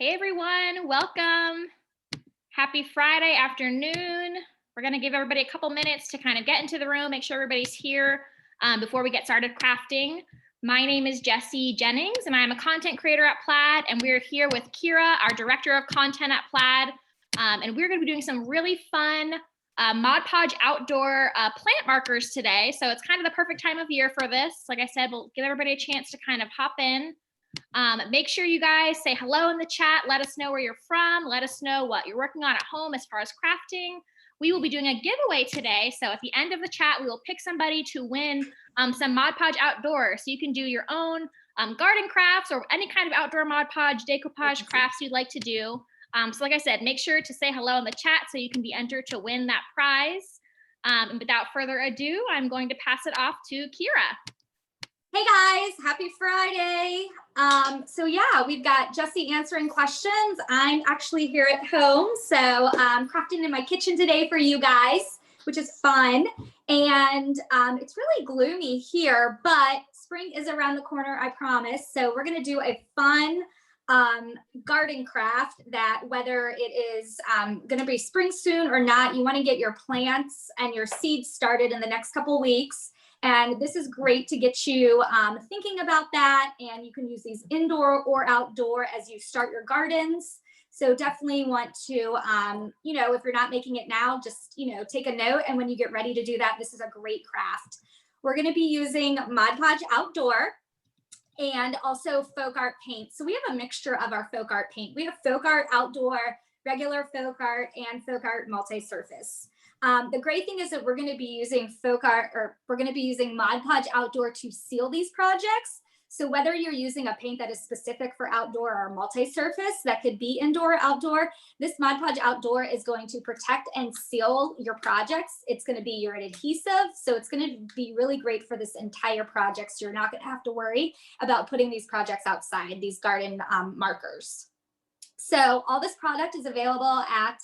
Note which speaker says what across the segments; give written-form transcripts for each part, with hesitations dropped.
Speaker 1: Hey everyone, welcome. Happy Friday afternoon. We're going to give everybody a couple minutes to kind of get into the room, make sure everybody's here before we get started crafting. My name is Jessie Jennings, and I'm a content creator at Plaid, and we're here with Kira, our director of content at Plaid, and we're going to be doing some really fun Podge Outdoor plant markers today. So it's kind of the perfect time of year for this. Like I said, we'll give everybody a chance to kind of hop in. Make sure you guys say hello in the chat. Let us know where you're from. Let us know what you're working on at home as far as crafting. We will be doing a giveaway today. So at the end of the chat, we will pick somebody to win some Mod Podge Outdoor. So you can do your own garden crafts or any kind of outdoor Mod Podge, decoupage crafts you'd like to do. So like I said, make sure to say hello in the chat so you can be entered to win that prize. And without further ado, I'm going to pass it off to Kira.
Speaker 2: Hey guys, happy Friday. So yeah, we've got Jessie answering questions. I'm actually here at home, so I'm crafting in my kitchen today for you guys, which is fun. And it's really gloomy here, but spring is around the corner, I promise. So we're gonna do a fun garden craft that, whether it is gonna be spring soon or not, you wanna get your plants and your seeds started in the next couple weeks. And this is great to get you thinking about that. And you can use these indoor or outdoor as you start your gardens. So definitely want to, if you're not making it now, just, take a note. And when you get ready to do that, this is a great craft. We're going to be using Mod Podge Outdoor and also Folkart paint. So we have a mixture of our Folkart paint. We have Folkart Outdoor, regular Folkart, and Folkart multi-surface. The great thing is that we're going to be using Mod Podge Outdoor to seal these projects. So whether you're using a paint that is specific for outdoor or multi-surface, that could be indoor or outdoor, this Mod Podge Outdoor is going to protect and seal your projects. It's going to be your adhesive, so it's going to be really great for this entire project. So you're not going to have to worry about putting these projects outside, these garden markers. So all this product is available at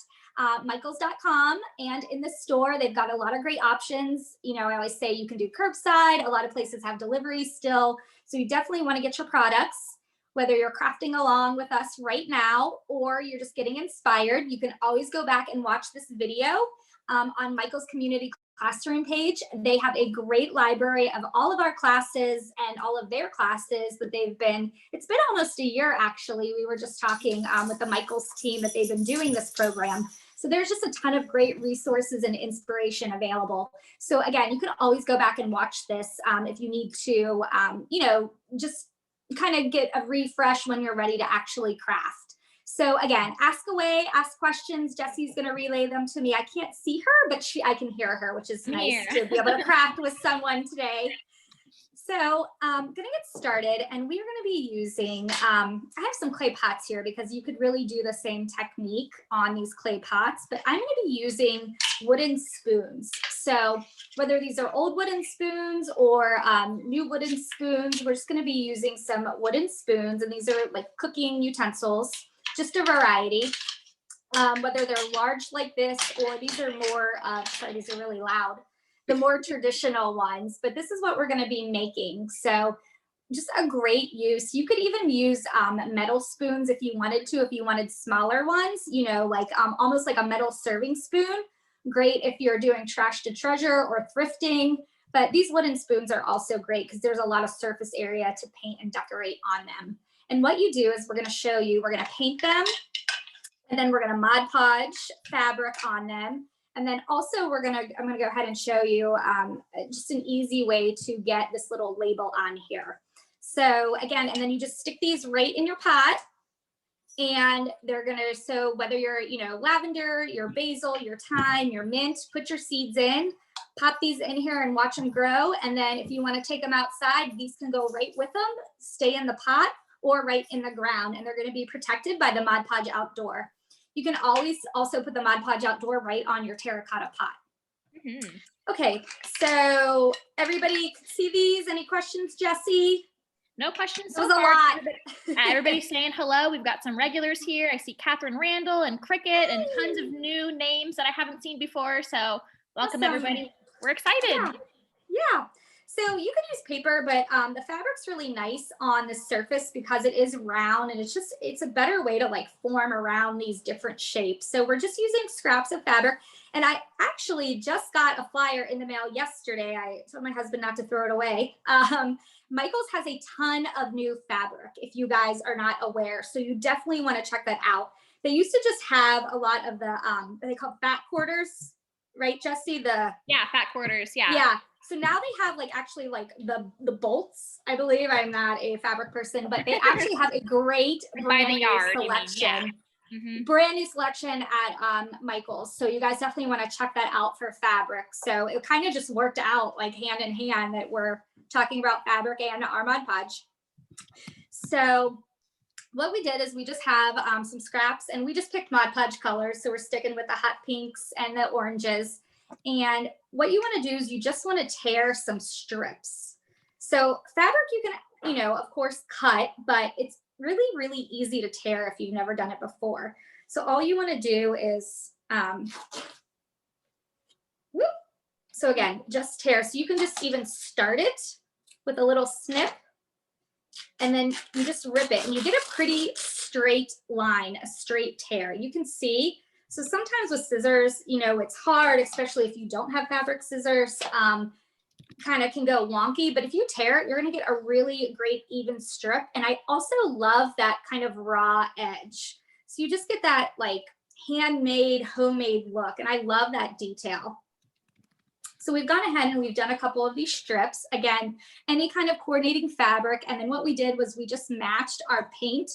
Speaker 2: Michaels.com, and in the store they've got a lot of great options. I always say you can do curbside. A lot of places have delivery still, so you definitely want to get your products. Whether you're crafting along with us right now or you're just getting inspired, you can always go back and watch this video on Michaels Community Classroom page. They have a great library of all of our classes and all of their classes that it's been almost a year actually. We were just talking with the Michaels team that they've been doing this program. So there's just a ton of great resources and inspiration available. So again, you can always go back and watch this if you need to, just kind of get a refresh when you're ready to actually craft. So again, ask away, ask questions. Jessie's going to relay them to me. I can't see her, but I can hear her, which is nice to be able to craft with someone today. So I'm going to get started, and we are going to be using, I have some clay pots here because you could really do the same technique on these clay pots, but I'm going to be using wooden spoons. So whether these are old wooden spoons or new wooden spoons, we're just going to be using some wooden spoons, and these are like cooking utensils, just a variety. Whether they're large like this or these are more, sorry, these are really loud, the more traditional ones, but this is what we're going to be making. So just a great use. You could even use metal spoons if you wanted to, if you wanted smaller ones, like almost like a metal serving spoon. Great if you're doing trash to treasure or thrifting, but these wooden spoons are also great because there's a lot of surface area to paint and decorate on them. And what you do is we're going to show you, we're going to paint them, and then we're going to Mod Podge fabric on them. And then also I'm going to go ahead and show you just an easy way to get this little label on here. So again, and then you just stick these right in your pot, and they're going to, so whether you're, lavender, your basil, your thyme, your mint, put your seeds in, pop these in here and watch them grow. And then if you want to take them outside, these can go right with them, stay in the pot or right in the ground, and they're going to be protected by the Mod Podge Outdoor. You can always also put the Mod Podge Outdoor right on your terracotta pot. Mm-hmm. Okay, so everybody see these? Any questions, Jessie?
Speaker 1: No questions
Speaker 2: so far. That was a lot.
Speaker 1: Everybody's saying hello. We've got some regulars here. I see Catherine Randall and Cricut and tons of new names that I haven't seen before. So welcome, awesome. Everybody. We're excited.
Speaker 2: Yeah. So you can use paper, but the fabric's really nice on the surface because it is round, and it's a better way to like form around these different shapes. So we're just using scraps of fabric. And I actually just got a flyer in the mail yesterday. I told my husband not to throw it away. Michael's has a ton of new fabric, if you guys are not aware. So you definitely want to check that out. They used to just have a lot of the, they call fat quarters, right, Jesse?
Speaker 1: Yeah, fat quarters, yeah.
Speaker 2: Yeah. So now they have like actually like the bolts. I believe, I'm not a fabric person, but they actually have a great brand new selection. Brand new selection at Michael's. So you guys definitely want to check that out for fabric. So it kind of just worked out like hand in hand that we're talking about fabric and our Mod Podge. So what we did is we just have some scraps, and we just picked Mod Podge colors. So we're sticking with the hot pinks and the oranges. And what you want to do is you just want to tear some strips. So fabric you can, you know, of course cut, but it's really, really easy to tear if you've never done it before. So all you want to do is, so again, just tear. So you can just even start it with a little snip, and then you just rip it, and you get a pretty straight line, a straight tear. You can see. So sometimes with scissors, you know, it's hard, especially if you don't have fabric scissors, kind of can go wonky, but if you tear it, you're going to get a really great even strip. And I also love that kind of raw edge. So you just get that like handmade, homemade look. And I love that detail. So we've gone ahead and we've done a couple of these strips. Again, any kind of coordinating fabric. And then what we did was we just matched our paint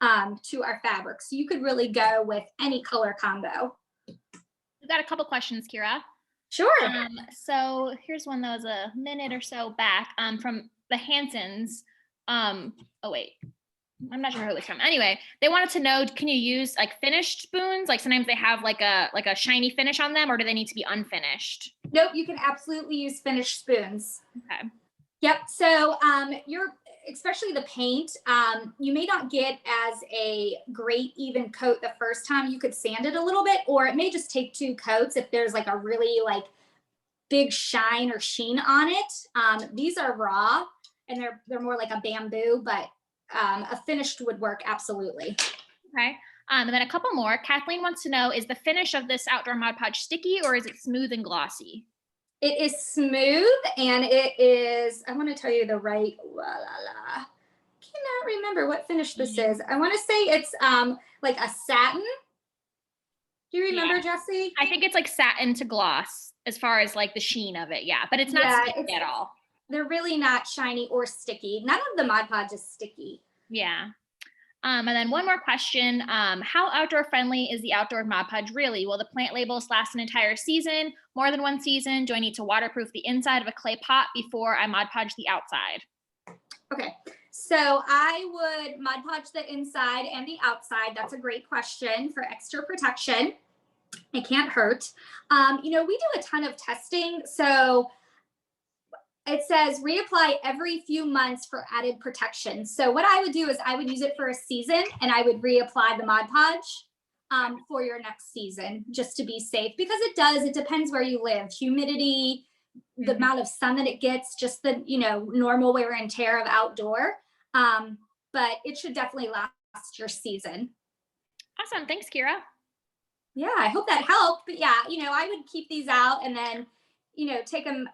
Speaker 2: to our fabric. So you could really go with any color combo.
Speaker 1: We've got a couple questions, Kira.
Speaker 2: Sure.
Speaker 1: So here's one that was a minute or so back from the Hansons. Oh wait, I'm not sure who it's from. Anyway, they wanted to know, can you use like finished spoons? Like sometimes they have like a shiny finish on them, or do they need to be unfinished?
Speaker 2: Nope, you can absolutely use finished spoons.
Speaker 1: Okay.
Speaker 2: Yep. So especially the paint, you may not get as a great even coat the first time. You could sand it a little bit, or it may just take 2 coats if there's like a really like big shine or sheen on it. These are raw, and they're more like a bamboo, but a finished would work absolutely.
Speaker 1: Okay. And then a couple more. Kathleen wants to know, is the finish of this outdoor Mod Podge sticky, or is it smooth and glossy?
Speaker 2: It is smooth, and it is, I want to tell you the right, cannot remember what finish this is. I want to say it's like a satin. Do you remember, Jesse?
Speaker 1: I think it's like satin to gloss as far as like the sheen of it. Yeah, but it's not sticky at all.
Speaker 2: They're really not shiny or sticky. None of the Mod Podge is sticky.
Speaker 1: Yeah. And then one more question. How outdoor friendly is the outdoor Mod Podge really? Will the plant labels last an entire season, more than 1 season? Do I need to waterproof the inside of a clay pot before I Mod Podge the outside? Okay,
Speaker 2: so I would Mod Podge the inside and the outside. That's a great question for extra protection. It can't hurt. You know, we do a ton of testing. So it says reapply every few months for added protection. So what I would do is I would use it for a season, and I would reapply the Mod Podge for your next season, just to be safe, because it depends where you live. Humidity, the amount of sun that it gets, just the, you know, normal wear and tear of outdoor. But it should definitely last your season.
Speaker 1: Awesome. Thanks, Kira.
Speaker 2: Yeah, I hope that helped. But yeah, you know, I would keep these out, and then, you know,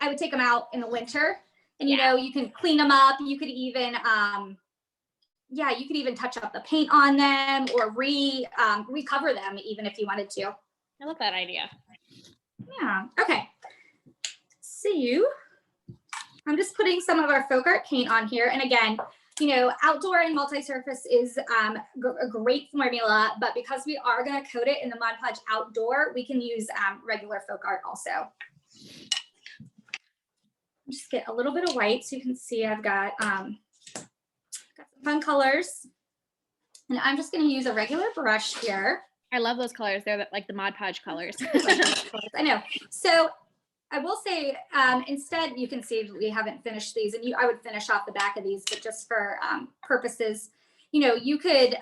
Speaker 2: I would take them out in the winter, and, you know, you can clean them up. You could even, you could even touch up the paint on them, or recover them even if you wanted to.
Speaker 1: I love that idea.
Speaker 2: Yeah. Okay. So I'm just putting some of our Folkart paint on here. And again, you know, outdoor and multi-surface is a great formula, but because we are going to coat it in the Mod Podge Outdoor, we can use regular Folkart also. Just get a little bit of white so you can see I've got some fun colors. And I'm just going to use a regular brush here.
Speaker 1: I love those colors. They're like the Mod Podge colors.
Speaker 2: I know. So I will say, instead, you can see we haven't finished these, and I would finish off the back of these, but just for purposes, you know, you could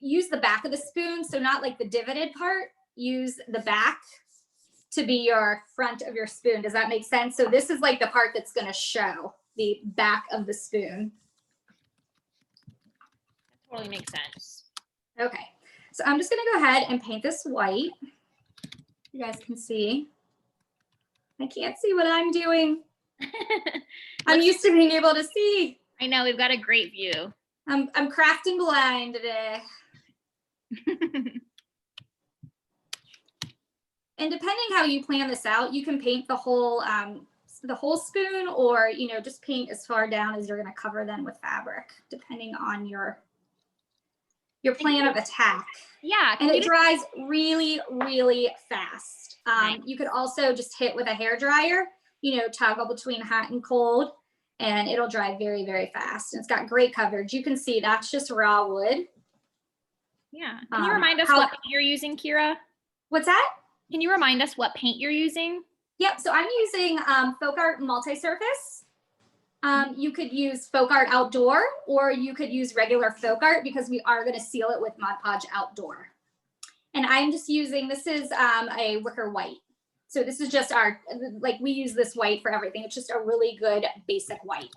Speaker 2: use the back of the spoon. So not like the divoted part, use the back to be your front of your spoon. Does that make sense? So this is like the part that's going to show the back of the spoon.
Speaker 1: That totally makes sense.
Speaker 2: Okay, so I'm just going to go ahead and paint this white. You guys can see. I can't see what I'm doing. I'm used to being able to see.
Speaker 1: I know, we've got a great view.
Speaker 2: I'm crafting blind today. And depending how you plan this out, you can paint the whole spoon, or just paint as far down as you're going to cover them with fabric, depending on your plan of attack.
Speaker 1: Yeah,
Speaker 2: and it dries really, really fast.
Speaker 1: Nice.
Speaker 2: You could also just hit with a hair dryer, toggle between hot and cold, and it'll dry very, very fast. And it's got great coverage. You can see that's just raw wood.
Speaker 1: Yeah. Can you remind us what paint you're using, Kira?
Speaker 2: What's that?
Speaker 1: Can you remind us what paint you're using?
Speaker 2: Yep. So I'm using Folkart multi-surface. You could use Folkart Outdoor, or you could use regular Folkart, because we are going to seal it with Podge Outdoor. And I'm just using, this is a Wicker white. So this is just we use this white for everything. It's just a really good basic white.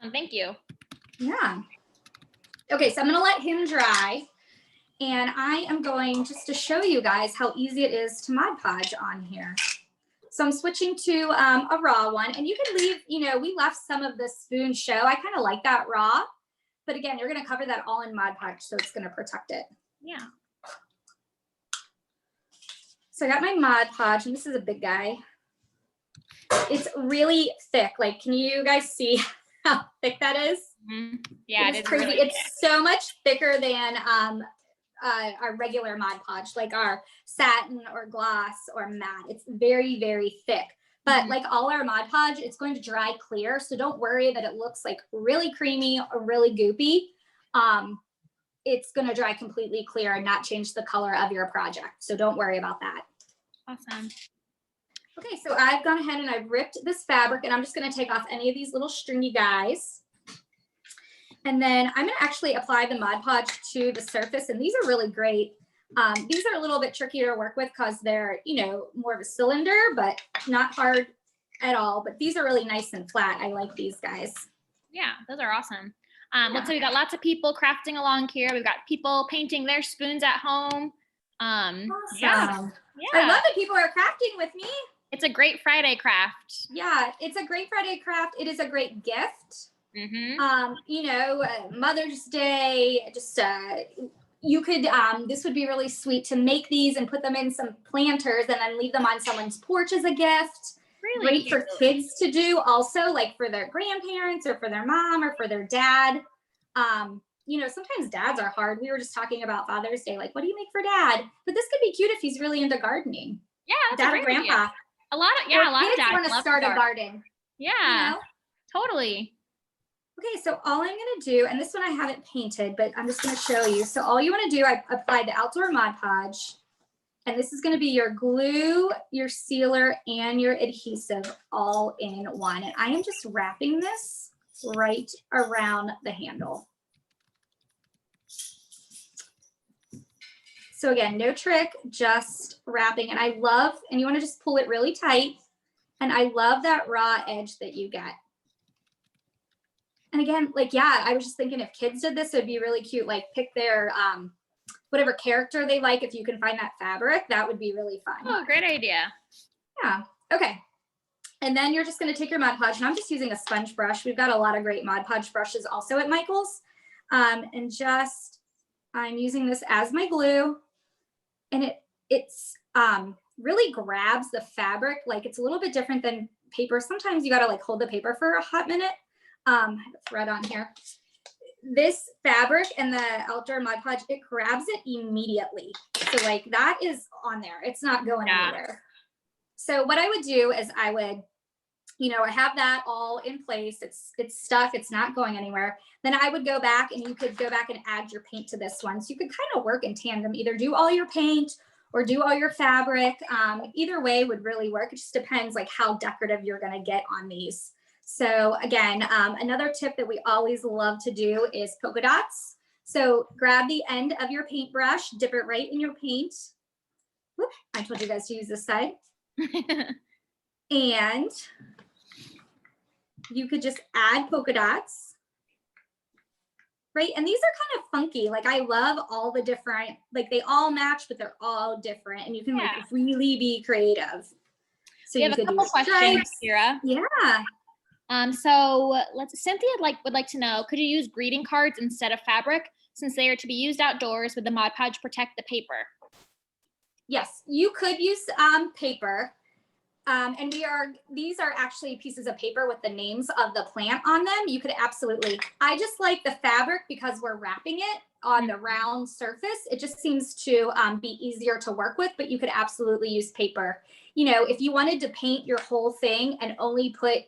Speaker 1: Awesome. Thank you.
Speaker 2: Yeah. Okay, so I'm going to let him dry. And I am going just to show you guys how easy it is to Mod Podge on here. So I'm switching to a raw one, and you can leave, we left some of the spoon show. I kind of like that raw, but again, you're going to cover that all in Mod Podge, so it's going to protect it.
Speaker 1: Yeah. So
Speaker 2: I got my Mod Podge, and this is a big guy. It's really thick. Like, can you guys see how thick that is?
Speaker 1: Mm-hmm. Yeah,
Speaker 2: it's crazy. Really it's so much thicker than our regular Mod Podge, like our satin or gloss or matte. It's very, very thick. But like all our Mod Podge, it's going to dry clear. So don't worry that it looks like really creamy or really goopy. It's going to dry completely clear and not change the color of your project. So don't worry about that.
Speaker 1: Awesome.
Speaker 2: Okay, so I've gone ahead and I've ripped this fabric, and I'm just going to take off any of these little stringy guys. And then I'm going to actually apply the Mod Podge to the surface. And these are really great. These are a little bit trickier to work with because they're, more of a cylinder, but not hard at all. But these are really nice and flat. I like these guys.
Speaker 1: Yeah, those are awesome. Looks like we've got lots of people crafting along here. We've got people painting their spoons at home.
Speaker 2: Awesome.
Speaker 1: Yeah.
Speaker 2: I love that people are crafting with me.
Speaker 1: It's a great Friday craft.
Speaker 2: Yeah, it's a great Friday craft. It is a great gift.
Speaker 1: Mm-hmm.
Speaker 2: Mother's Day, just you could this would be really sweet to make these and put them in some planters and then leave them on someone's porch as a gift.
Speaker 1: Really
Speaker 2: great for kids to do also, like for their grandparents or for their mom or for their dad. Sometimes dads are hard. We were just talking about Father's Day, like what do you make for dad? But this could be cute if he's really into gardening.
Speaker 1: Yeah, that's
Speaker 2: dad
Speaker 1: a great
Speaker 2: or grandpa.
Speaker 1: Idea. A lot of dads
Speaker 2: want to start a garden.
Speaker 1: Yeah, totally.
Speaker 2: Okay, so all I'm going to do, and this one I haven't painted, but I'm just going to show you. So all you want to do, I applied the Outdoor Mod Podge, and this is going to be your glue, your sealer, and your adhesive all in one. And I am just wrapping this right around the handle. So again, no trick, just wrapping. And I love, and you want to just pull it really tight. And I love that raw edge that you get. And again, I was just thinking if kids did this, it would be really cute. Like pick their, whatever character they like. If you can find that fabric, that would be really fun.
Speaker 1: Oh, great idea.
Speaker 2: Yeah. Okay. And then you're just going to take your Mod Podge, and I'm just using a sponge brush. We've got a lot of great Mod Podge brushes also at Michael's. And just, I'm using this as my glue, and it's really grabs the fabric. Like it's a little bit different than paper. Sometimes you got to like hold the paper for a hot minute. I have a thread on here. This fabric and the Outdoor Mod Podge, it grabs it immediately. So like that is on there. It's not going anywhere. So what I would do is I would, I have that all in place. It's stuck. It's not going anywhere. Then I would go back, and you could go back and add your paint to this one. So you could kind of work in tandem, either do all your paint or do all your fabric. Either way would really work. It just depends like how decorative you're going to get on these. So again, another tip that we always love to do is polka dots. So grab the end of your paintbrush, dip it right in your paint, Whoop, I told you guys to use this side. And you could just add polka dots. Right, and these are kind of funky. Like I love all the different, like they all match, but they're all different, and you can like really be creative. So
Speaker 1: we have a couple questions, Kira.
Speaker 2: Yeah.
Speaker 1: So Cynthia would like to know, could you use greeting cards instead of fabric since they are to be used outdoors? Would the Mod Podge protect the paper?
Speaker 2: Yes, you could use paper. And these are actually pieces of paper with the names of the plant on them. You could absolutely, I just like the fabric because we're wrapping it on the round surface. It just seems to be easier to work with, but you could absolutely use paper. You know, if you wanted to paint your whole thing and only put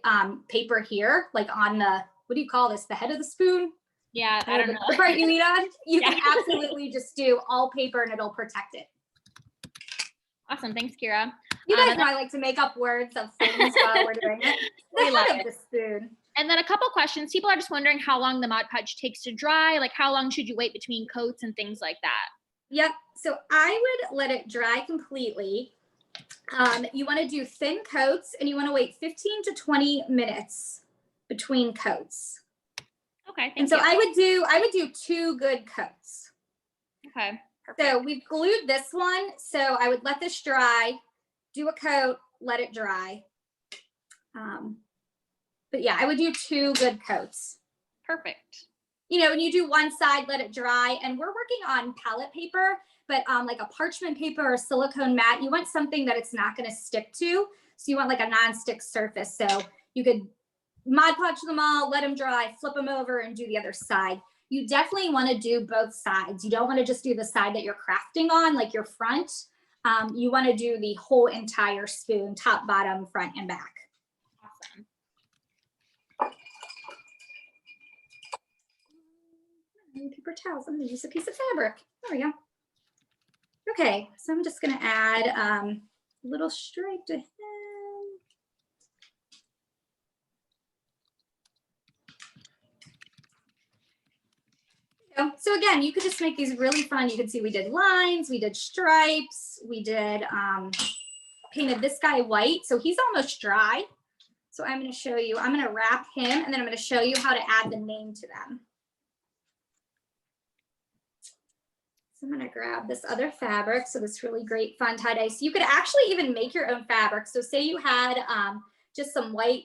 Speaker 2: paper here, like on the, what do you call this? The head of the spoon?
Speaker 1: Yeah, I don't know.
Speaker 2: The part you eat on, you can absolutely just do all paper and it'll protect it.
Speaker 1: Awesome. Thanks, Kira.
Speaker 2: You guys know I like to make up words of things while we're doing it.
Speaker 1: We love it.
Speaker 2: The spoon.
Speaker 1: And then a couple questions. People are just wondering how long the Mod Podge takes to dry. Like how long should you wait between coats and things like that?
Speaker 2: Yep. So I would let it dry completely. You want to do thin coats and you want to wait 15 to 20 minutes between coats.
Speaker 1: Okay.
Speaker 2: And so I would do 2 good coats.
Speaker 1: Okay. Perfect.
Speaker 2: So we've glued this one. So I would let this dry, do a coat, let it dry. But yeah, I would do 2 good coats.
Speaker 1: Perfect.
Speaker 2: You know, when you do one side, let it dry. And we're working on palette paper, but like a parchment paper or silicone mat, you want something that it's not going to stick to. So you want like a non-stick surface. So you could Mod Podge them all, let them dry, flip them over and do the other side. You definitely want to do both sides. You don't want to just do the side that you're crafting on, like your front. You want to do the whole entire spoon, top, bottom, front, and back.
Speaker 1: Awesome.
Speaker 2: Paper towels. I'm going to use a piece of fabric. There we go. Okay, so I'm just going to add a little stripe to him. So again, you could just make these really fun. You can see we did lines, we did stripes, we did painted this guy white. So he's almost dry. So I'm going to show you, I'm going to wrap him and then I'm going to show you how to add the name to them. So I'm going to grab this other fabric. So this really great fun tie-dye. So you could actually even make your own fabric. So say you had just some white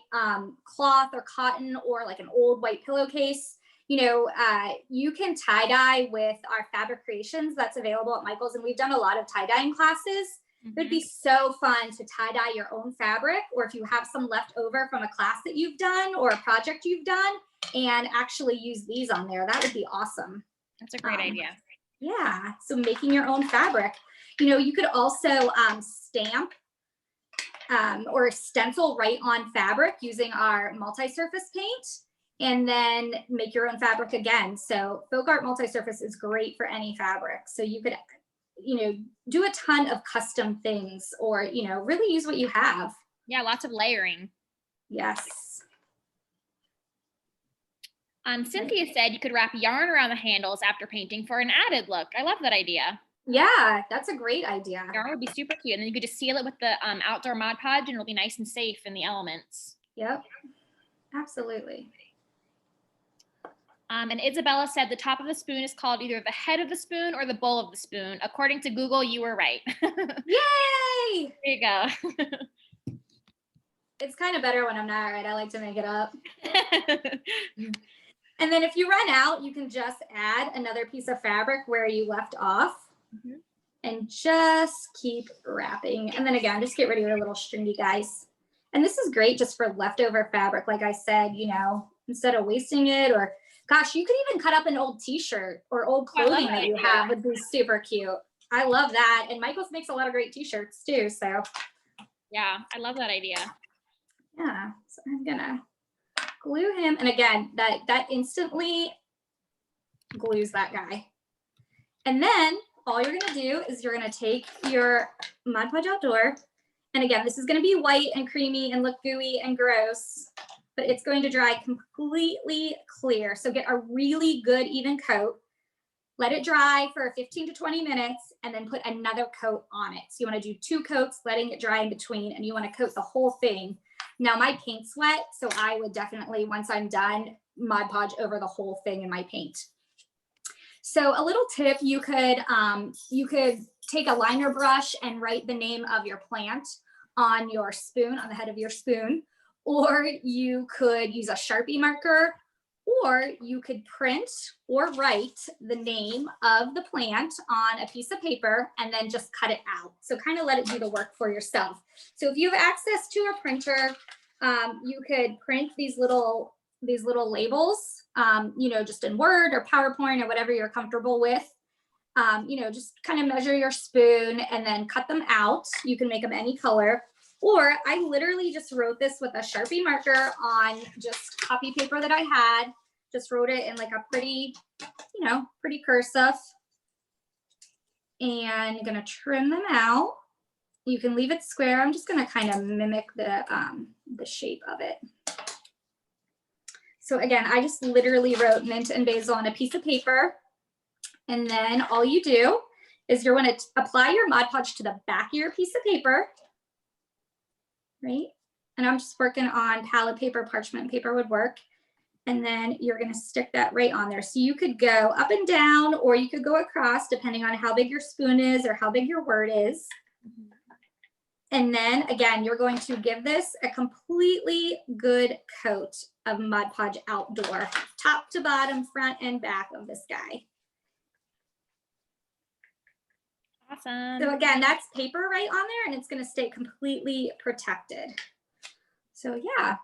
Speaker 2: cloth or cotton or like an old white pillowcase. You know, you can tie-dye with our fabric creations that's available at Michael's. And we've done a lot of tie-dyeing classes. It'd be so fun to tie-dye your own fabric, or if you have some left over from a class that you've done or a project you've done and actually use these on there. That would be awesome.
Speaker 1: That's a great idea.
Speaker 2: Yeah, so making your own fabric. You know, you could also stamp or stencil right on fabric using our multi-surface paint and then make your own fabric again. So Folkart multi-surface is great for any fabric. So you could, you know, do a ton of custom things or, you know, really use what you have.
Speaker 1: Yeah, lots of layering.
Speaker 2: Yes.
Speaker 1: Cynthia said you could wrap yarn around the handles after painting for an added look. I love that idea.
Speaker 2: Yeah, that's a great idea.
Speaker 1: Yarn would be super cute. And then you could just seal it with the outdoor Mod Podge and it'll be nice and safe in the elements.
Speaker 2: Yep, absolutely.
Speaker 1: And Isabella said the top of the spoon is called either the head of the spoon or the bowl of the spoon. According to Google, you were right.
Speaker 2: Yay!
Speaker 1: There you go.
Speaker 2: It's kind of better when I'm not right. I like to make it up. And then if you run out, you can just add another piece of fabric where you left off and just keep wrapping. And then again, just get rid of your little stringy guys. And this is great just for leftover fabric. Like I said, you know, instead of wasting it, or gosh, you could even cut up an old t-shirt or old clothing that you have would be super cute. I love that. And Michael's makes a lot of great t-shirts too. So
Speaker 1: yeah, I love that idea.
Speaker 2: Yeah, so I'm gonna glue him. And again, that instantly glues that guy. And then all you're gonna do is you're gonna take your Mod Podge Outdoor. And again, this is gonna be white and creamy and look gooey and gross, but it's going to dry completely clear. So get a really good even coat. let it dry for 15 to 20 minutes, and then put another coat on it. So you want to do 2 coats, letting it dry in between, and you want to coat the whole thing. Now my paint's wet, so I would definitely, once I'm done, Mod Podge over the whole thing in my paint. So a little tip, you could take a liner brush and write the name of your plant on your spoon, on the head of your spoon, or you could use a Sharpie marker, or you could print or write the name of the plant on a piece of paper and then just cut it out. So kind of let it do the work for yourself. So if you have access to a printer, you could print these little labels, you know, just in Word or PowerPoint or whatever you're comfortable with. You know, just kind of measure your spoon and then cut them out. You can make them any color. Or I literally just wrote this with a Sharpie marker on just copy paper that I had. Just wrote it in like a pretty, you know, pretty cursive. And I'm gonna trim them out. You can leave it square. I'm just gonna kind of mimic the shape of it. So again, I just literally wrote mint and basil on a piece of paper. And then all you do is you're gonna apply your Mod Podge to the back of your piece of paper. Right? And I'm just working on palette paper, parchment paper would work. And then you're going to stick that right on there. So you could go up and down, or you could go across depending on how big your spoon is or how big your word is. And then again, you're going to give this a completely good coat of Mod Podge Outdoor, top to bottom, front and back of this guy.
Speaker 1: Awesome.
Speaker 2: So again, that's paper right on there, and it's going to stay completely protected. So yeah,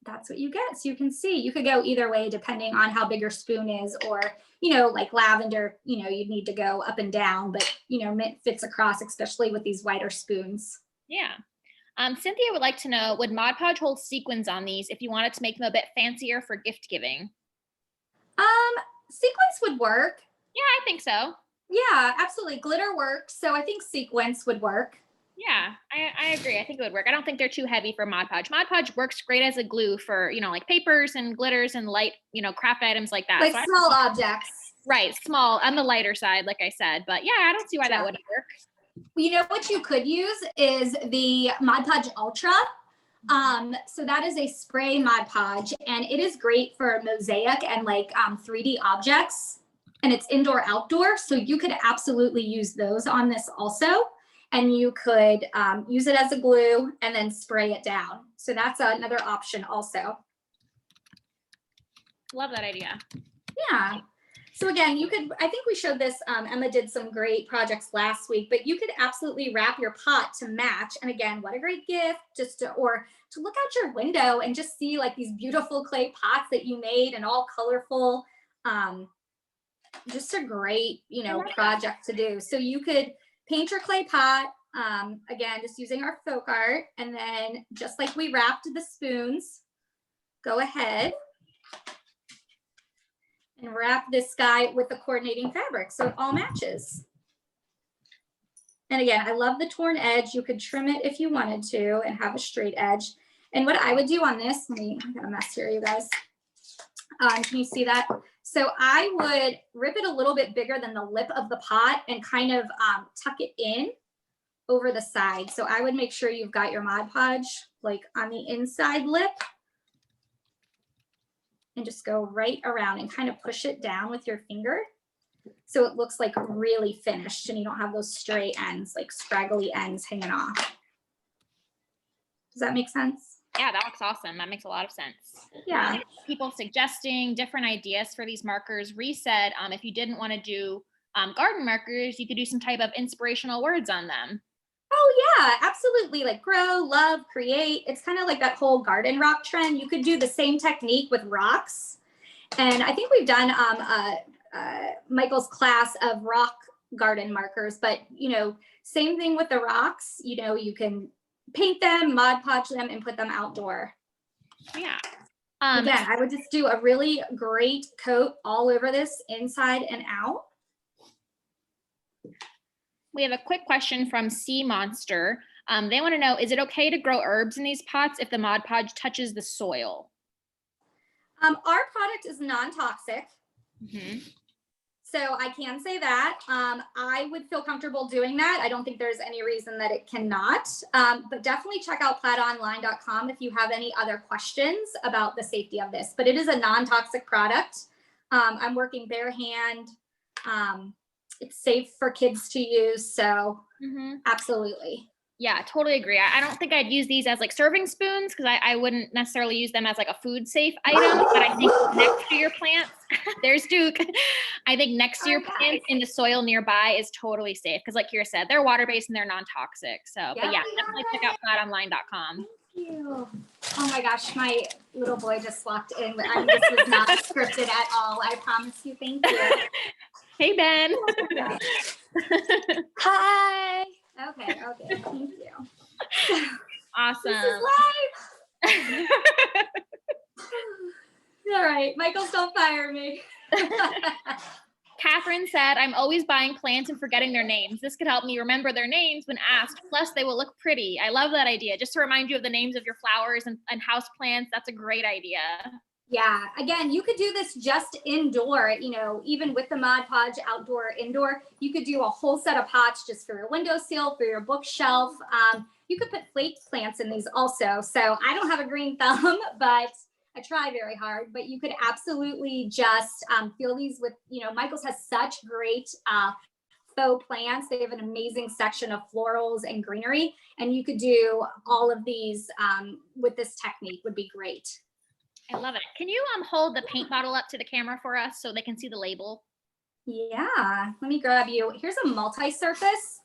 Speaker 2: that's what you get. So you can see, you could go either way depending on how big your spoon is, or, you know, like lavender, you know, you'd need to go up and down, but, you know, mint fits across, especially with these wider spoons.
Speaker 1: Yeah. Cynthia would like to know, would Mod Podge hold sequins on these if you wanted to make them a bit fancier for gift giving?
Speaker 2: Sequins would work.
Speaker 1: Yeah, I think so.
Speaker 2: Yeah, absolutely. Glitter works. So I think sequins would work.
Speaker 1: Yeah, I agree. I think it would work. I don't think they're too heavy for Mod Podge. Mod Podge works great as a glue for, you know, like papers and glitters and light, you know, craft items like that.
Speaker 2: Like
Speaker 1: so
Speaker 2: small objects.
Speaker 1: Right, small, on the lighter side, like I said. But yeah, I don't see why that wouldn't work.
Speaker 2: You know what you could use is the Mod Podge Ultra. So that is a spray Mod Podge, and it is great for mosaic and like 3D objects, and it's indoor outdoor. So you could absolutely use those on this also. And you could use it as a glue and then spray it down. So that's another option also.
Speaker 1: Love that idea.
Speaker 2: Yeah. So again, you could, I think we showed this, Emma did some great projects last week, but you could absolutely wrap your pot to match. And again, what a great gift, just to, or to look out your window and just see like these beautiful clay pots that you made and all colorful. Just a great, you know, project to do. So you could paint your clay pot, again, just using our Folkart, and then just like we wrapped the spoons, go ahead and wrap this guy with the coordinating fabric so it all matches. And again, I love the torn edge. You could trim it if you wanted to and have a straight edge. And what I would do on this, I got a mess here, you guys. Can you see that? So I would rip it a little bit bigger than the lip of the pot and kind of tuck it in over the side. So I would make sure you've got your Mod Podge like on the inside lip, and just go right around and kind of push it down with your finger so it looks like really finished and you don't have those stray ends, like scraggly ends hanging off. Does that make sense?
Speaker 1: Yeah, that looks awesome. That makes a lot of sense.
Speaker 2: Yeah.
Speaker 1: People suggesting different ideas for these markers. Reset, if you didn't want to do garden markers, you could do some type of inspirational words on them.
Speaker 2: Oh yeah, absolutely. Like grow, love, create. It's kind of like that whole garden rock trend. You could do the same technique with rocks. And I think we've done Michael's class of rock garden markers, but you know, same thing with the rocks. You know, you can paint them, Mod Podge them, and put them outdoor.
Speaker 1: Yeah.
Speaker 2: Again, I would just do a really great coat all over this, inside and out.
Speaker 1: We have a quick question from Sea Monster. They want to know, is it okay to grow herbs in these pots if the Mod Podge touches the soil?
Speaker 2: Our product is non-toxic.
Speaker 1: Mm-hmm.
Speaker 2: So I can say that. I would feel comfortable doing that. I don't think there's any reason that it cannot. But definitely check out plaidonline.com if you have any other questions about the safety of this. But it is a non-toxic product. I'm working bare hand. It's safe for kids to use. So absolutely.
Speaker 1: Yeah, totally agree. I don't think I'd use these as like serving spoons because I wouldn't necessarily use them as like a food safe item. But I think next to your plants, there's Duke. I think next to your plants in the soil nearby is totally safe because, like Kira said, they're water based and they're non-toxic. So, but yeah, definitely check out plaidonline.com.
Speaker 2: Thank you. Oh my gosh, my little boy just walked in. This was not scripted at all. I promise you. Thank you.
Speaker 1: Hey, Ben.
Speaker 2: Hi. Okay. Thank you.
Speaker 1: Awesome.
Speaker 2: This is live. All right. Michaels, don't fire me.
Speaker 1: Catherine said, I'm always buying plants and forgetting their names. This could help me remember their names when asked. Plus, they will look pretty. I love that idea. Just to remind you of the names of your flowers and house plants. That's a great idea.
Speaker 2: Yeah. Again, you could do this just indoor, even with the Mod Podge Outdoor indoor. You could do a whole set of pots just for your windowsill, for your bookshelf. You could put flake plants in these also. So I don't have a green thumb, but I try very hard. But you could absolutely just fill these with, Michaels has such great faux plants. They have an amazing section of florals and greenery. And you could do all of these with this technique would be great.
Speaker 1: I love it. Can you hold the paint bottle up to the camera for us so they can see the label?
Speaker 2: Yeah, let me grab you. Here's a multi-surface.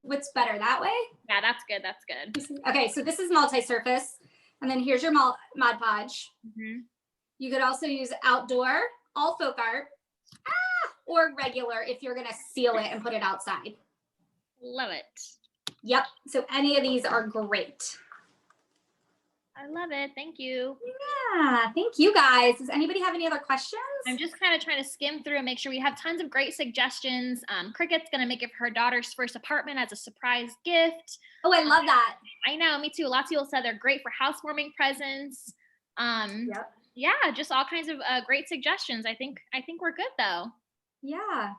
Speaker 2: What's better, that way?
Speaker 1: Yeah, that's good. That's good.
Speaker 2: Okay, so this is multi-surface. And then here's your Mod Podge. You could also use outdoor, all Folkart, or regular if you're going to seal it and put it outside.
Speaker 1: Love it.
Speaker 2: Yep, so any of these are great.
Speaker 1: I love it. Thank you.
Speaker 2: Yeah, thank you guys. Does anybody have any other questions?
Speaker 1: I'm just kind of trying to skim through and make sure we have tons of great suggestions. Cricut's going to make it for her daughter's first apartment as a surprise gift.
Speaker 2: Oh, I love that.
Speaker 1: I know, me too. Lots of people said they're great for housewarming presents. Yeah, just all kinds of great suggestions. I think we're good though.
Speaker 2: Yeah.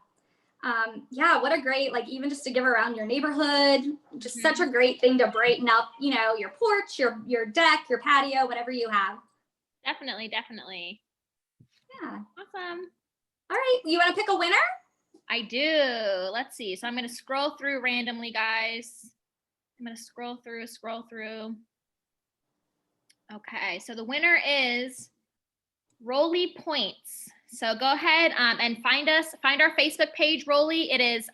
Speaker 2: Yeah, what a great, even just to give around your neighborhood, just such a great thing to brighten up, your porch, your deck, your patio, whatever you have.
Speaker 1: Definitely.
Speaker 2: Yeah.
Speaker 1: Awesome. All
Speaker 2: right. You want to pick a winner?
Speaker 1: I do. Let's see. So I'm going to scroll through randomly, guys. I'm going to scroll through. Okay. So the winner is Rolly Points. So go ahead and find our Facebook page, Rolly. It is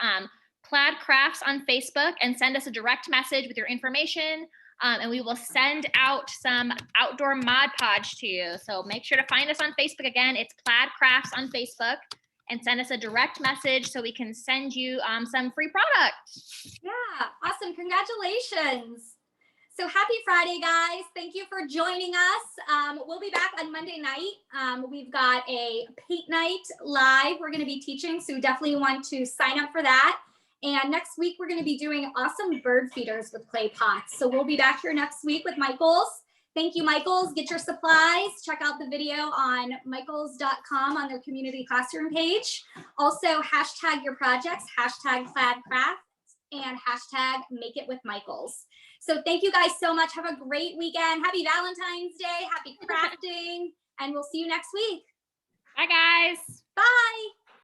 Speaker 1: Plaid Crafts on Facebook, and send us a direct message with your information. And we will send out some outdoor Mod Podge to you. So make sure to find us on Facebook. Again, it's Plaid Crafts on Facebook, and send us a direct message so we can send you some free product.
Speaker 2: Yeah, awesome. Congratulations. So happy Friday, guys. Thank you for joining us. We'll be back on Monday night. We've got a paint night live we're going to be teaching, so you definitely want to sign up for that. And next week, we're going to be doing awesome bird feeders with clay pots. So we'll be back here next week with Michaels. Thank you, Michaels. Get your supplies. Check out the video on michaels.com on their community classroom page. Also, hashtag your projects, hashtag Plaid Crafts, and hashtag Make It With Michaels. So thank you guys so much. Have a great weekend. Happy Valentine's Day. Happy crafting. And we'll see you next week.
Speaker 1: Bye, guys.
Speaker 2: Bye.